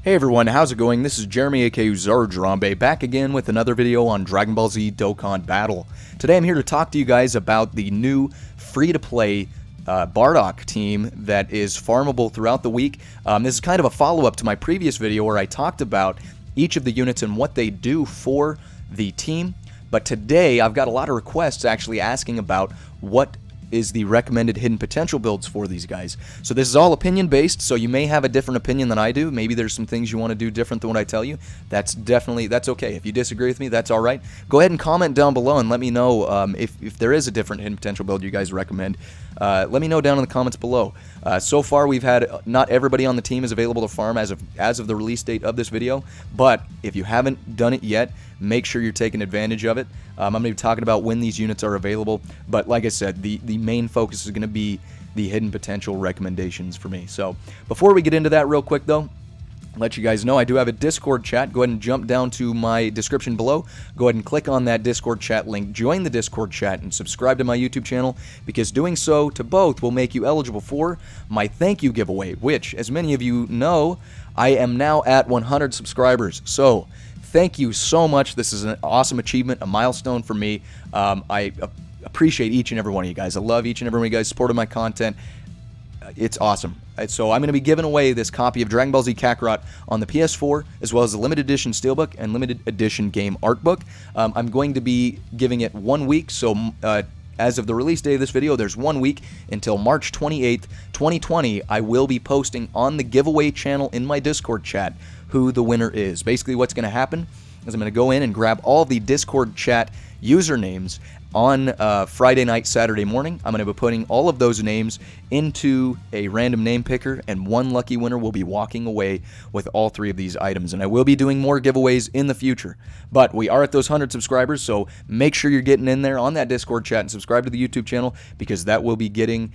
Hey everyone, how's it going? This is Jeremy aka Zardrambe back again with another video on Dragon Ball Z Dokkan Battle. Today I'm here to talk to you guys about the new free-to-play Bardock team that is farmable throughout the week. This is kind of a follow-up to my previous video where I talked about each of the units and what they do for the team. But today I've got a lot of requests actually asking about what is the recommended hidden potential builds for these guys. So this is all opinion based, so you may have a different opinion than I do. Maybe there's some things you want to do different than what I tell you. That's okay. If you disagree with me, that's all right. Go ahead and comment down below and let me know if there is a different hidden potential build you guys recommend. Let me know down in the comments below. So far we've had not everybody on the team is available to farm as of the release date of this video, but if you haven't done it yet, make sure you're taking advantage of it. I'm going to be talking about when these units are available, but like I said, the main focus is going to be the hidden potential recommendations for me. So before we get into that real quick though, let you guys know I do have a Discord chat. Go ahead and jump down to my description below. Go ahead and click on that Discord chat link. Join the Discord chat and subscribe to my YouTube channel, because doing so to both will make you eligible for my thank you giveaway, which, as many of you know, I am now at 100 subscribers. So thank you so much. This is an awesome achievement, a milestone for me. I appreciate each and every one of you guys. I love each and every one of you guys supporting my content. It's awesome. So I'm going to be giving away this copy of Dragon Ball Z Kakarot on the PS4, as well as the limited edition steelbook and limited edition game art book. I'm going to be giving it 1 week, so as of the release day of this video, there's 1 week until March 28th, 2020. I will be posting on the giveaway channel in my Discord chat who the winner is. Basically what's going to happen is I'm going to go in and grab all the Discord chat usernames on Friday night, Saturday morning. I'm going to be putting all of those names into a random name picker, and one lucky winner will be walking away with all 3 of these items. And I will be doing more giveaways in the future. But we are at those 100 subscribers, so make sure you're getting in there on that Discord chat and subscribe to the YouTube channel, because that will be getting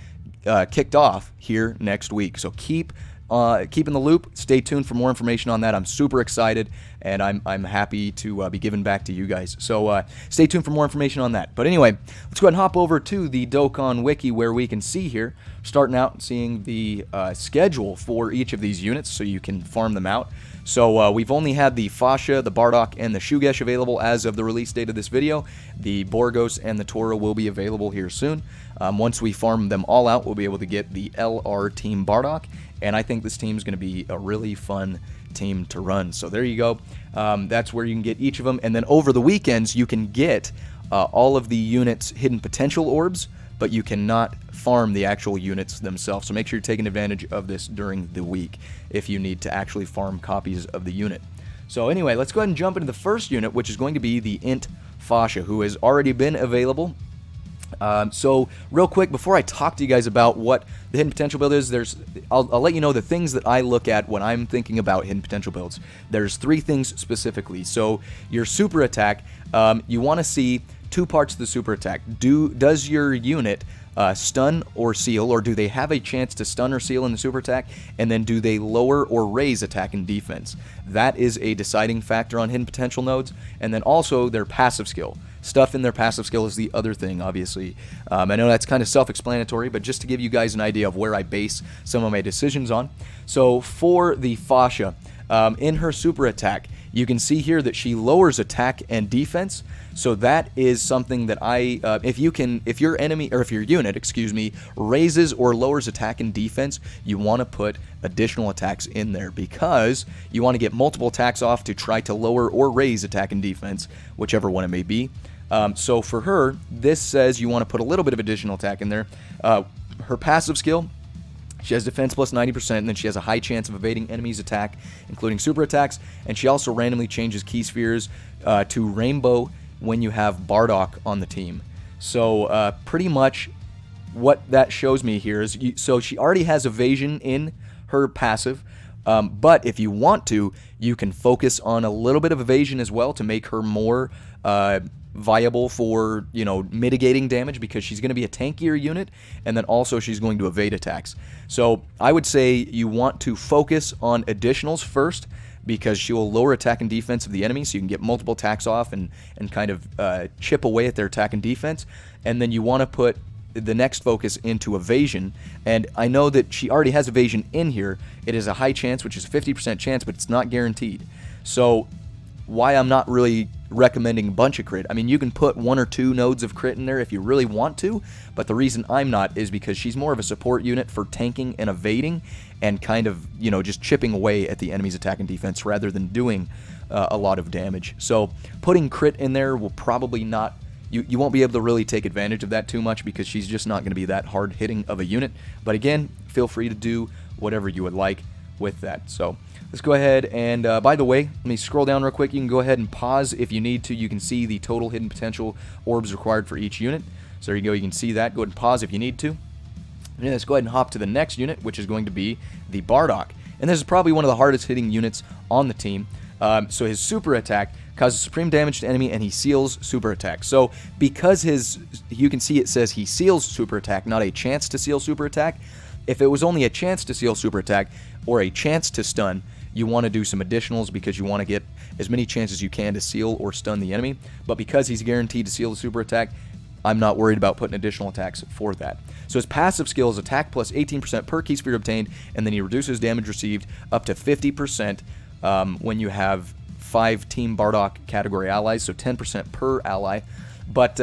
kicked off here next week. So keep in the loop. Stay tuned for more information on that. I'm super excited, and I'm happy to be giving back to you guys. So stay tuned for more information on that. But anyway, let's go ahead and hop over to the Dokkan Wiki, where we can see here, starting out and seeing the schedule for each of these units so you can farm them out. So we've only had the Facha, the Bardock, and the Shugesh available as of the release date of this video. The Borgos and the Tora will be available here soon. Once we farm them all out, we'll be able to get the LR Team Bardock, and I think this team is going to be a really fun team to run. So there you go. That's where you can get each of them, and then over the weekends you can get all of the units' hidden potential orbs, but you cannot farm the actual units themselves. So make sure you're taking advantage of this during the week if you need to actually farm copies of the unit. So anyway, let's go ahead and jump into the first unit, which is going to be the Int Facha, who has already been available. So real quick, before I talk to you guys about what the hidden potential build is, I'll let you know the things that I look at when I'm thinking about hidden potential builds. There's 3 things specifically. So your super attack, you want to see 2 parts of the super attack. Does your unit stun or seal, or do they have a chance to stun or seal in the super attack? And then do they lower or raise attack and defense? That is a deciding factor on hidden potential nodes. And then also their passive skill. Stuff in their passive skill is the other thing, obviously. I know that's kind of self-explanatory, but just to give you guys an idea of where I base some of my decisions on. So for the Facha, in her super attack, you can see here that she lowers attack and defense. So that is something that if your unit, excuse me, raises or lowers attack and defense, you want to put additional attacks in there, because you want to get multiple attacks off to try to lower or raise attack and defense, whichever one it may be. So for her, this says you want to put a little bit of additional attack in there. Her passive skill, she has defense plus 90%, and then she has a high chance of evading enemies' attack, including super attacks, and she also randomly changes key spheres to rainbow when you have Bardock on the team. So pretty much what that shows me here is, so she already has evasion in her passive, but if you want to, you can focus on a little bit of evasion as well to make her more viable for, mitigating damage, because she's going to be a tankier unit, and then also she's going to evade attacks. So I would say you want to focus on additionals first, because she will lower attack and defense of the enemy, so you can get multiple attacks off and kind of chip away at their attack and defense. And then you want to put the next focus into Evasion, and I know that she already has Evasion in here. It is a high chance, which is a 50% chance, but it's not guaranteed. So why I'm not really recommending a bunch of crit. I mean, you can put 1 or 2 nodes of crit in there if you really want to, but the reason I'm not is because she's more of a support unit for tanking and evading and kind of, you know, just chipping away at the enemy's attack and defense rather than doing a lot of damage. So putting crit in there will probably not, you won't be able to really take advantage of that too much because she's just not going to be that hard hitting of a unit. But again, feel free to do whatever you would like with that. So let's go ahead and, by the way, let me scroll down real quick. You can go ahead and pause if you need to. You can see the total hidden potential orbs required for each unit. So there you go. You can see that. Go ahead and pause if you need to. And let's go ahead and hop to the next unit, which is going to be the Bardock. And this is probably one of the hardest hitting units on the team. So his super attack causes supreme damage to enemy, and he seals super attack. So because you can see it says he seals super attack, not a chance to seal super attack. If it was only a chance to seal super attack or a chance to stun, you want to do some additionals because you want to get as many chances as you can to seal or stun the enemy. But because he's guaranteed to seal the super attack, I'm not worried about putting additional attacks for that. So his passive skill is attack plus 18% per key sphere obtained, and then he reduces damage received up to 50% when you have 5 Team Bardock category allies, so 10% per ally. But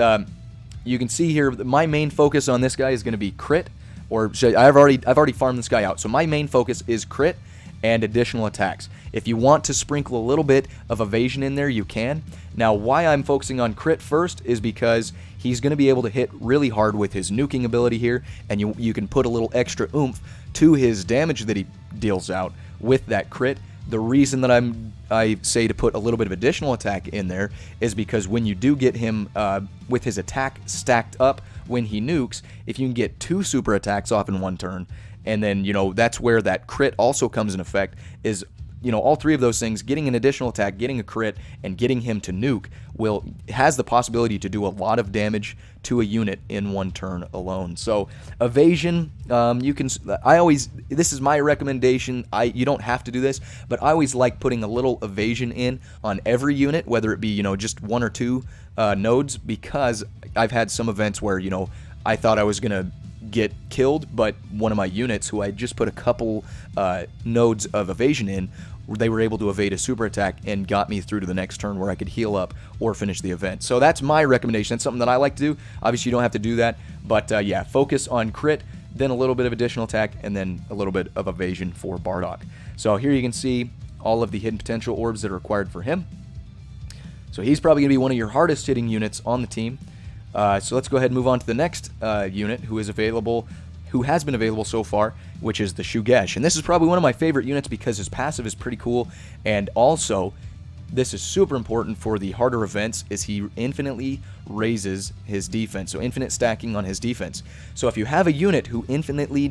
you can see here, my main focus on this guy is going to be crit, or I've already farmed this guy out. So my main focus is crit and additional attacks. If you want to sprinkle a little bit of evasion in there, you can. Now, why I'm focusing on crit first is because he's going to be able to hit really hard with his nuking ability here, and you can put a little extra oomph to his damage that he deals out with that crit. The reason that I say to put a little bit of additional attack in there is because when you do get him with his attack stacked up when he nukes, if you can get 2 super attacks off in one turn, and then, you know, that's where that crit also comes in effect, is, you know, all 3 of those things, getting an additional attack, getting a crit, and getting him to nuke has the possibility to do a lot of damage to a unit in one turn alone. So evasion, this is my recommendation. You don't have to do this, but I always like putting a little evasion in on every unit, whether it be, you know, just 1 or 2 nodes, because I've had some events where, you know, I thought I was gonna get killed, but one of my units who I just put a couple nodes of evasion in, they were able to evade a super attack and got me through to the next turn where I could heal up or finish the event. So that's my recommendation. That's something that I like to do. Obviously, you don't have to do that, but yeah, focus on crit, then a little bit of additional attack, and then a little bit of evasion for Bardock. So here you can see all of the hidden potential orbs that are required for him. So he's probably going to be one of your hardest hitting units on the team. So let's go ahead and move on to the next unit who has been available so far, which is the Shugesh. And this is probably one of my favorite units because his passive is pretty cool, and also this is super important for the harder events, is he infinitely raises his defense, so infinite stacking on his defense. So if you have a unit who infinitely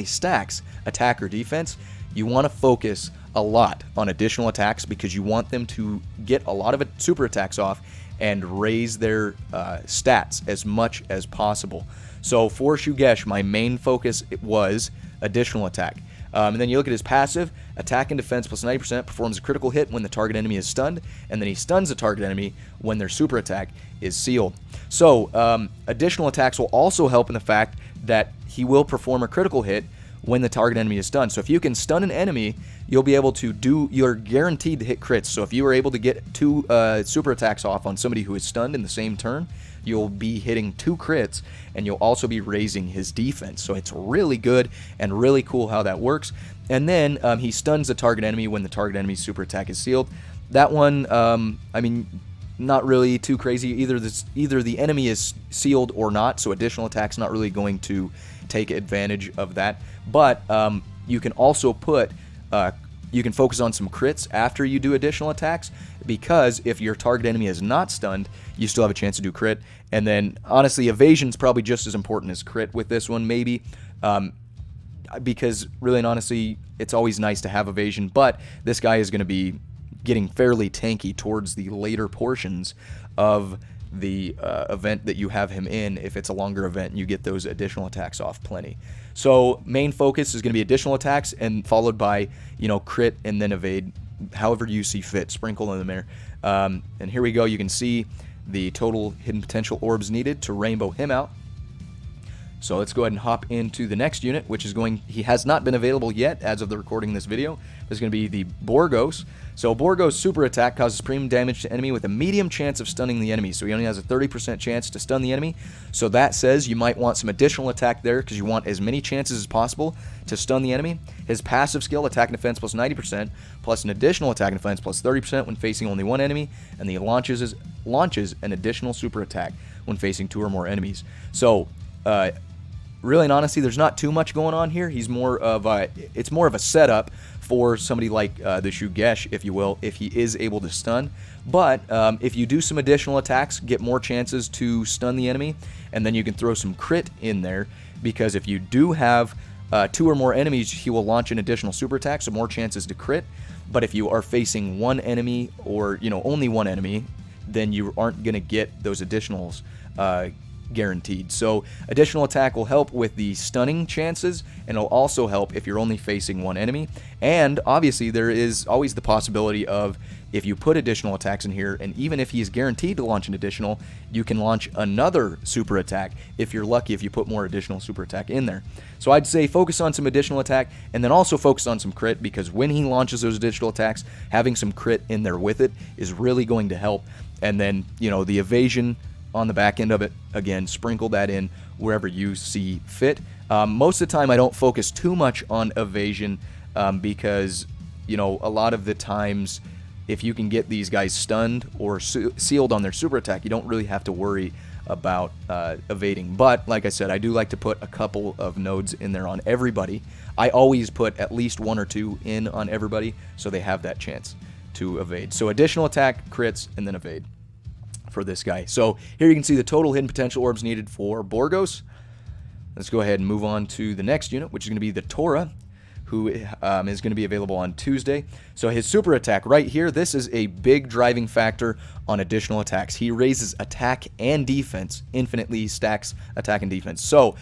stacks attack or defense, you want to focus a lot on additional attacks because you want them to get a lot of super attacks off and raise their stats as much as possible. So for Shugesh, my main focus was additional attack. And then you look at his passive, attack and defense plus 90%, performs a critical hit when the target enemy is stunned, and then he stuns the target enemy when their super attack is sealed. So additional attacks will also help in the fact that he will perform a critical hit when the target enemy is stunned. So if you can stun an enemy, you're guaranteed to hit crits. So if you are able to get 2 super attacks off on somebody who is stunned in the same turn, you'll be hitting 2 crits, and you'll also be raising his defense. So it's really good and really cool how that works. And then he stuns the target enemy when the target enemy's super attack is sealed. That one, I mean, not really too crazy. Either the enemy is sealed or not, so additional attack's not really going to take advantage of that. But you can also you can focus on some crits after you do additional attacks, because if your target enemy is not stunned, you still have a chance to do crit. And then, honestly, evasion's probably just as important as crit with this one, maybe, because really and honestly, it's always nice to have evasion, but this guy is going to be getting fairly tanky towards the later portions of the event that you have him in. If it's a longer event, you get those additional attacks off plenty. So main focus is going to be additional attacks, and followed by, you know, crit and then evade, however you see fit. Sprinkle in there. And here we go. You can see the total hidden potential orbs needed to rainbow him out. So let's go ahead and hop into the next unit, which is he has not been available yet as of the recording of this video. There's going to be the Borgos. So Borgos super attack causes premium damage to enemy with a medium chance of stunning the enemy. So he only has a 30% chance to stun the enemy. So that says you might want some additional attack there because you want as many chances as possible to stun the enemy. His passive skill, attack and defense plus 90%, plus an additional attack and defense plus 30% when facing only one enemy, and he launches an additional super attack when facing 2 or more enemies. So really and honestly, there's not too much going on here. It's more of a setup for somebody like the Shugesh, if you will, if he is able to stun. But if you do some additional attacks, get more chances to stun the enemy, and then you can throw some crit in there, because if you do have 2 or more enemies, he will launch an additional super attack, so more chances to crit. But if you are facing one enemy, or only one enemy, then you aren't going to get those additionals guaranteed. So additional attack will help with the stunning chances, and it'll also help if you're only facing one enemy. And obviously there is always the possibility of, if you put additional attacks in here, and even if he is guaranteed to launch an additional, you can launch another super attack if you're lucky, if you put more additional super attack in there. So I'd say focus on some additional attack, and then also focus on some crit, because when he launches those additional attacks, having some crit in there with it is really going to help. And then the evasion on the back end of it, again, sprinkle that in wherever you see fit. Most of the time I don't focus too much on evasion, because a lot of the times if you can get these guys stunned or sealed on their super attack, you don't really have to worry about evading. But like I said, I do like to put a couple of nodes in there on everybody. I always put at least 1 or 2 in on everybody, so they have that chance to evade. So additional attack, crits, and then evade for this guy. So here you can see the total hidden potential orbs needed for Borgos. Let's go ahead and move on to the next unit, which is going to be the Tora, who is going to be available on Tuesday. So his super attack right here, this is a big driving factor on additional attacks. He raises attack and defense, infinitely stacks attack and defense. So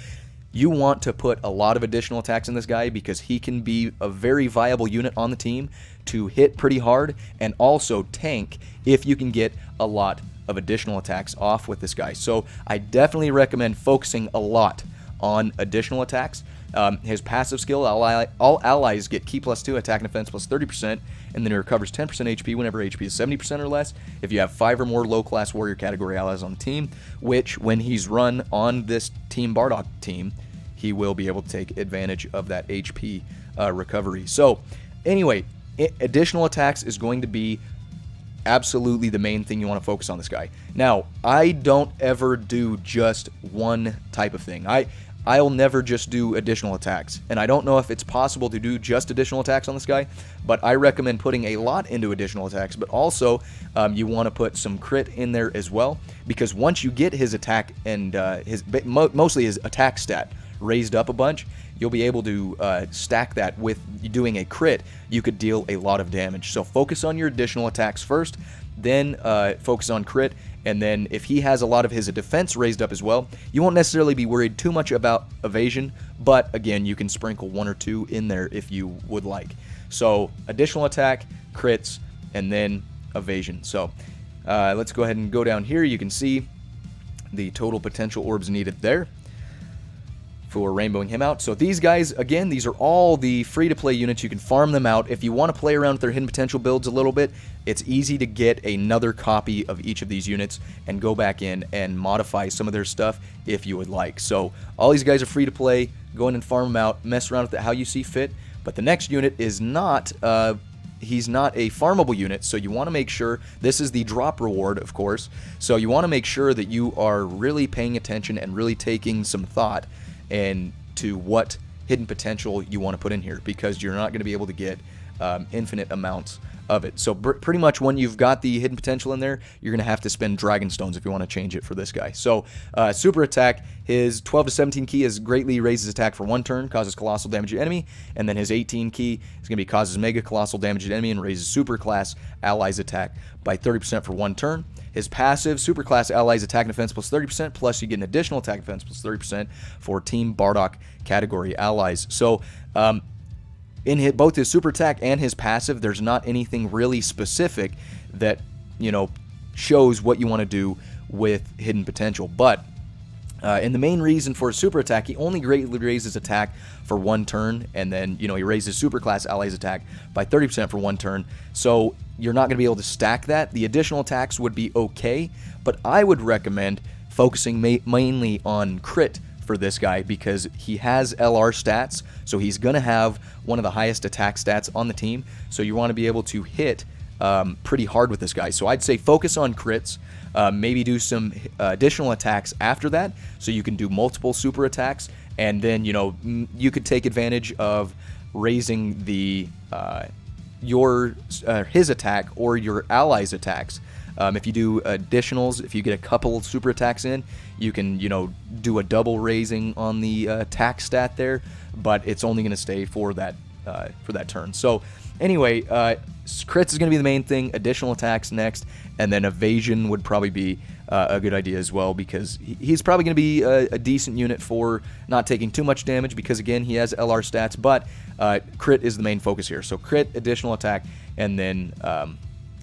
you want to put a lot of additional attacks in this guy, because he can be a very viable unit on the team to hit pretty hard and also tank if you can get a lot of additional attacks off with this guy. So I definitely recommend focusing a lot on additional attacks. His passive skill, all allies get Ki +2, attack and defense plus 30%, and then he recovers 10% HP whenever HP is 70% or less if you have 5 or more low-class warrior category allies on the team, which when he's run on this Team Bardock team, he will be able to take advantage of that HP recovery. So anyway, additional attacks is going to be absolutely the main thing you want to focus on this guy. Now, I don't ever do just one type of thing. I'll never just do additional attacks, and I don't know if it's possible to do just additional attacks on this guy, but I recommend putting a lot into additional attacks. But also you want to put some crit in there as well, because once you get his attack and mostly his attack stat raised up a bunch, you'll be able to stack that with doing a crit. You could deal a lot of damage. So focus on your additional attacks first, then focus on crit, and then if he has a lot of his defense raised up as well, you won't necessarily be worried too much about evasion, but again, you can sprinkle 1 or 2 in there if you would like. So additional attack, crits, and then evasion. So let's go ahead and go down here. You can see the total potential orbs needed there for rainbowing him out. So these guys, again, these are all the free-to-play units. You can farm them out. If you want to play around with their hidden potential builds a little bit, it's easy to get another copy of each of these units and go back in and modify some of their stuff if you would like. So all these guys are free to play. Go in and farm them out, mess around with it how you see fit. But the next unit is not he's not a farmable unit, so you want to make sure, this is the drop reward, of course, so you want to make sure that you are really paying attention and really taking some thought and to what hidden potential you want to put in here, because you're not going to be able to get infinite amounts of it. So pretty much when you've got the hidden potential in there, you're going to have to spend dragon stones if you want to change it for this guy. So super attack, his 12 to 17 key is greatly raises attack for 1 turn, causes colossal damage to enemy, and then his 18 key is going to be causes mega colossal damage to enemy and raises super class allies attack by 30% for 1 turn. His passive, super class allies attack and defense plus 30%, plus you get an additional attack and defense plus 30% for Team Bardock category allies. So in both his super attack and his passive, there's not anything really specific that, shows what you want to do with hidden potential. But And the main reason for super attack, he only greatly raises attack for 1 turn, and then, you know, he raises superclass allies attack by 30% for 1 turn. So you're not going to be able to stack that. The additional attacks would be okay, but I would recommend focusing mainly on crit for this guy because he has LR stats, so he's going to have one of the highest attack stats on the team. So you want to be able to hit pretty hard with this guy. So I'd say focus on crits. Maybe do some additional attacks after that, so you can do multiple super attacks, and then, you know, you could take advantage of raising the his attack or your allies' attacks. If you do additionals, if you get a couple super attacks in, you can, you know, do a double raising on the attack stat there, but it's only going to stay for that turn. So anyway, crits is going to be the main thing, additional attacks next, and then evasion would probably be a good idea as well, because he's probably going to be a decent unit for not taking too much damage, because again, he has LR stats, but crit is the main focus here. So crit, additional attack, and then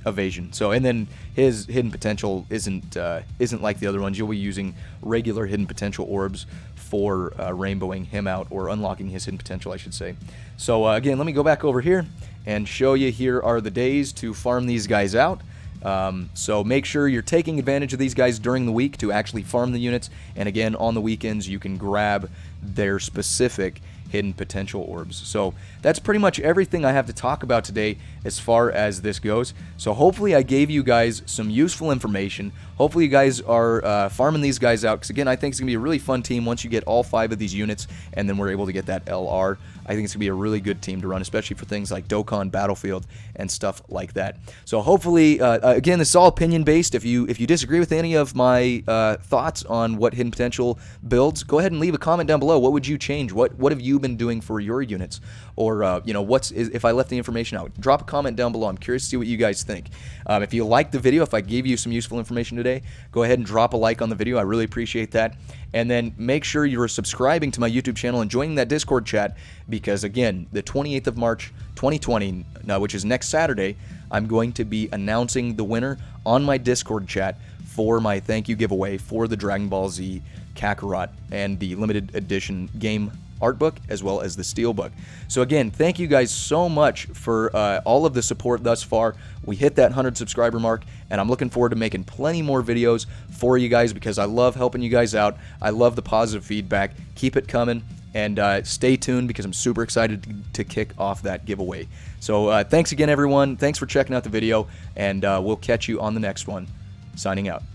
evasion. So, and then his hidden potential isn't like the other ones. You'll be using regular hidden potential orbs for rainbowing him out, or unlocking his hidden potential, I should say. So again, let me go back over here and show you. Here are the days to farm these guys out. So make sure you're taking advantage of these guys during the week to actually farm the units, and again, on the weekends you can grab their specific hidden potential orbs. So that's pretty much everything I have to talk about today as far as this goes. So hopefully I gave you guys some useful information. Hopefully you guys are farming these guys out, because again, I think it's going to be a really fun team once you get all 5 of these units, and then we're able to get that LR. I think it's going to be a really good team to run, especially for things like Dokkan Battlefield and stuff like that. So hopefully, again, this is all opinion based. If you disagree with any of my thoughts on what hidden potential builds, go ahead and leave a comment down below. What would you change? What have you been doing for your units? Or you know, if I left the information out, drop a comment down below. I'm curious to see what you guys think. If you liked the video, if I gave you some useful information today, go ahead and drop a like on the video. I really appreciate that. And then make sure you're subscribing to my YouTube channel and joining that Discord chat, because again, the 28th of March 2020, which is next Saturday, I'm going to be announcing the winner on my Discord chat for my thank you giveaway for the Dragon Ball Z Kakarot and the limited edition game art book, as well as the steel book. So again, thank you guys so much for all of the support thus far. We hit that 100 subscriber mark, and I'm looking forward to making plenty more videos for you guys, because I love helping you guys out. I love the positive feedback. Keep it coming, and stay tuned, because I'm super excited to kick off that giveaway. So thanks again, everyone. Thanks for checking out the video, and we'll catch you on the next one. Signing out.